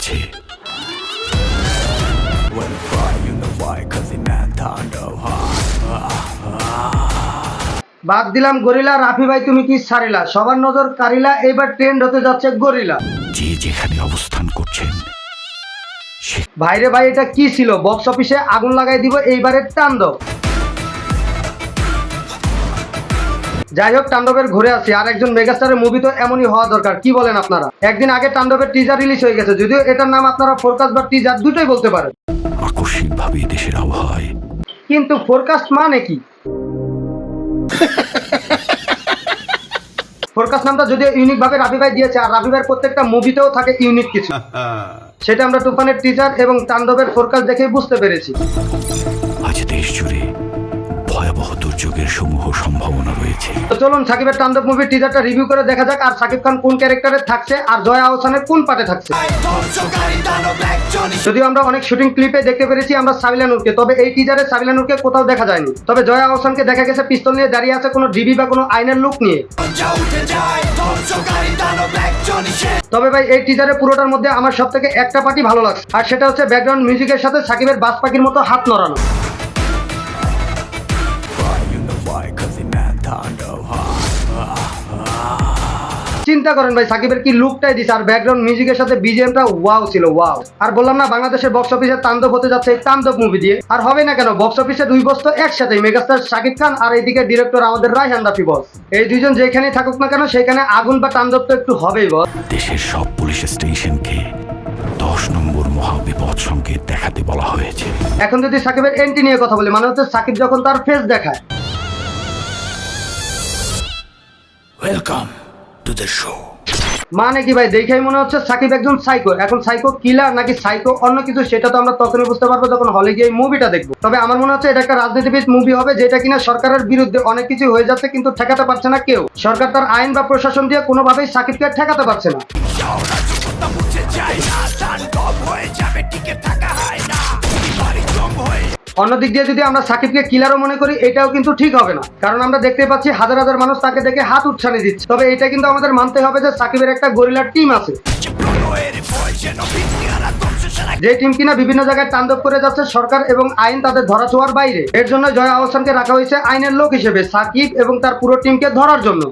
যাচ্ছে। বাদ দিলাম গরিলা, রাফি ভাই তুমি কি ছাড়িলা, সবার নজর কারিলা, এবার ট্রেন্ড হতে যাচ্ছে গরিলা। যে যেখানে অবস্থান করছেন ভাইরে ভাই এটা কি ছিল, বক্স অফিসে আগুন লাগাই দিব এইবারের তাণ্ডব। যাই হোক, তাণ্ডবের ঘুরে আসি। আর একজন মেগাস্টারের মুভি তো এমনই হওয়া দরকার, কি বলেন আপনারা? একদিন আগে তাণ্ডবের টিজার রিলিজ হয়ে গেছে, যদিও এটার নাম আপনারা ফোরকাস্ট বা টিজার দুটোই বলতে পারেন। আকস্মিকভাবে দেশের আবহাওয়ায় কিন্তু ফোরকাস্ট মানে কি? ফোরকাস্ট নামটা যদিও ইউনিক ভাবে রাফি ভাই দিয়েছে, আর রাফি ভাইয়ের প্রত্যেকটা মুভিতেও থাকে ইউনিক কিছু, সেটা আমরা তুফানের টিজার এবং তাণ্ডবের ফোরকাস্ট দেখে বুঝতে পেরেছি। আজ দেশ জুড়ে ভয়াবহ দুর্যোগের সমূহ সম্ভাবনা রয়েছে। তো চলুন সাকিবের তাণ্ডব মুভির টিজারটা রিভিউ করে দেখা যাক, আর সাকিব খান কোন ক্যারেক্টারে থাকছে আর জয়া আহসানের কোন পার্টে থাকছে। যদিও আমরা অনেক শুটিং ক্লিপে দেখতে পেরেছি আমরা সাবিলা নূরকে, তবে এই টিজারে সাবিলা নূরকে কোথাও দেখা যায়নি। তবে জয়া আহসানকে দেখা গেছে পিস্তল নিয়ে দাঁড়িয়ে আছে কোনো ডিবি বা কোনো আইনের লুক নিয়ে। তবে ভাই এই টিজারে পুরোটার মধ্যে আমার সব থেকে একটা পার্টি ভালো লাগছে, আর সেটা হচ্ছে ব্যাকগ্রাউন্ড মিউজিকের সাথে সাকিবের বাজ পাখির মতো হাত নড়ানো। চিন্তা করেন ভাই, সাকিবের কি লুকটাই দিছে, আর ব্যাকগ্রাউন্ড মিউজিকের সাথে বিজিএমটা ওয়াও ছিল, ওয়াও। আর বললাম না বাংলাদেশের বক্স অফিসে তাণ্ডব হতে যাচ্ছে এই তাণ্ডব মুভি দিয়ে। আর হবে না কেন, বক্স অফিসে দুই বস তো একসাথে, মেগাস্টার সাকিব খান আর এইদিকে ডিরেক্টর আমাদের রায়হান রাফি বস। এই দুইজন যেখানেই থাকুক না কেন সেখানে আগুন বা তাণ্ডব তো একটু হবেই বস। দেশের সব পুলিশ স্টেশনকে 10 নম্বর মহাবিপদ সংকেত দেখাতে বলা হয়েছে। এখন যদি সাকিবের এন্ট্রি নিয়ে কথা বলি, মানে হচ্ছে সাকিব যখন তার ফেস দেখায়, ওয়েলকাম টু দ্য শো, মানে কি ভাই, দেখেই মনে হচ্ছে সাকিব একজন সাইকো। এখন সাইকো কিলার নাকি সাইকো অন্য কিছু সেটা তো আমরা তখনই বুঝতে পারবো যখন হলে গিয়ে মুভিটা দেখবো। তবে আমার মনে হচ্ছে এটা একটা রাজনীতিবিদ মুভি হবে, যেটা কিনা সরকারের বিরুদ্ধে অনেক কিছু হয়ে যাচ্ছে কিন্তু ঠেকাতে পারছে না কেউ। সরকার তার আইন বা প্রশাসন দিয়ে কোনোভাবেই সাকিবকে ঠেকাতে পারছে না। অন্যদিক দিয়ে যদি আমরা সাকিবকে কিলারও মনে করি, এটাও কিন্তু ঠিক হবে না, কারণ আমরা দেখতে পাচ্ছি হাজার হাজার মানুষ তাকে দেখে হাত উচ্ছানি দিচ্ছে। তবে এটা কিন্তু আমাদের মানতে হবে যে সাকিবের একটা গরিলার টিম আছে, যে টিম কিনা বিভিন্ন জায়গায় তাণ্ডব করে যাচ্ছে, সরকার এবং আইন তাদের ধরা ছোঁয়ার বাইরে। এর জন্য জয়া আহসানকে রাখা হয়েছে আইনের লোক হিসেবে, সাকিব এবং তার পুরো টিমকে ধরার জন্য।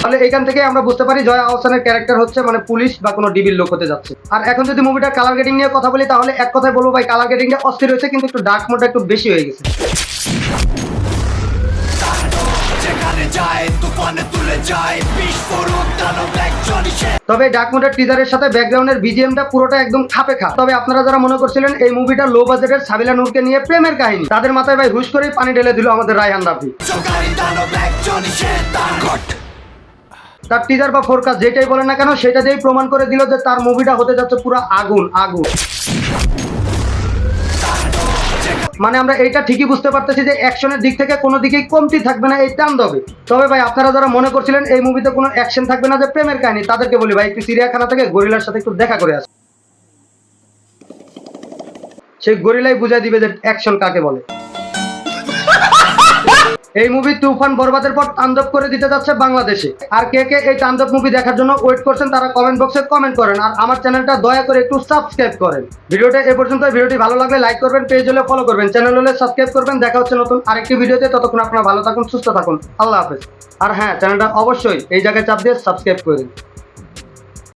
তাহলে এখান থেকে আমরা বুঝতে পারি জয়া আহসানের ক্যারেক্টার হচ্ছে মানে পুলিশ বা কোনো ডিবির লোক হতে যাচ্ছে। আর এখন যদি মুভিটা কালার গ্রেডিং নিয়ে কথা বলি, তাহলে এক কথায় বলবো ভাই, কালার গ্রেডিংটা অস্থির হয়েছে, কিন্তু একটু ডার্ক মোডটা একটু বেশি হয়ে গেছে। তবে ডার্ক মোডের টিজারের সাথে ব্যাকগ্রাউন্ডের বিজিএমটা পুরোটা একদম খাপে খা। তবে আপনারা যারা মনে করছিলেন এই মুভিটা লো বাজেটের সাবিলা নূরকে নিয়ে প্রেমের কাহিনী, তাদের মাথায় ভাই হুশ করেই পানি ঢেলে দিল আমাদের রায়হান রাফি। তার টিজার বা ফোরকাস্ট যেটাই বলেন না কেন, সেটা দিয়েই প্রমাণ করে দিল যে তার মুভিটা হতে যাচ্ছে পুরো আগুন আগুন। মানে আমরা এইটা ঠিকই বুঝতে পারতেছি যে অ্যাকশনের দিক থেকে কোনো দিকেই কমতি থাকবে না এই তাণ্ডবে। তবে ভাই আপনারা যারা মনে করছিলেন এই মুভিতে কোনো অ্যাকশন থাকবে না, যে প্রেমের কাহিনী, তাদেরকে বলি ভাই একটু চিড়িয়াখানা থেকে গরিলার সাথে একটু দেখা করে আসে, সেই গরিলাই বুঝাই দিবে যে অ্যাকশন কাকে বলে। এই মুভি তুফান বরবাদের পর তাণ্ডব করে দিতে যাচ্ছে বাংলাদেশে। আর কে কে এই তাণ্ডব মুভি দেখার জন্য ওয়েট করছেন তারা কমেন্ট বক্সে কমেন্ট করেন, আর আমার চ্যানেলটা দয়া করে একটু সাবস্ক্রাইব করেন। ভিডিওটা এ পর্যন্ত। ভিডিওটি ভালো লাগলে লাইক করবেন, পেজ হলে ফলো করবেন, চ্যানেল হলে সাবস্ক্রাইব করবেন। দেখা হচ্ছে নতুন আরেকটি ভিডিওতে, ততক্ষণ আপনারা ভালো থাকুন, সুস্থ থাকুন, আল্লাহ হাফেজ। আর হ্যাঁ, চ্যানেলটা অবশ্যই এই জায়গায় চাপ দিয়ে সাবস্ক্রাইব করেন।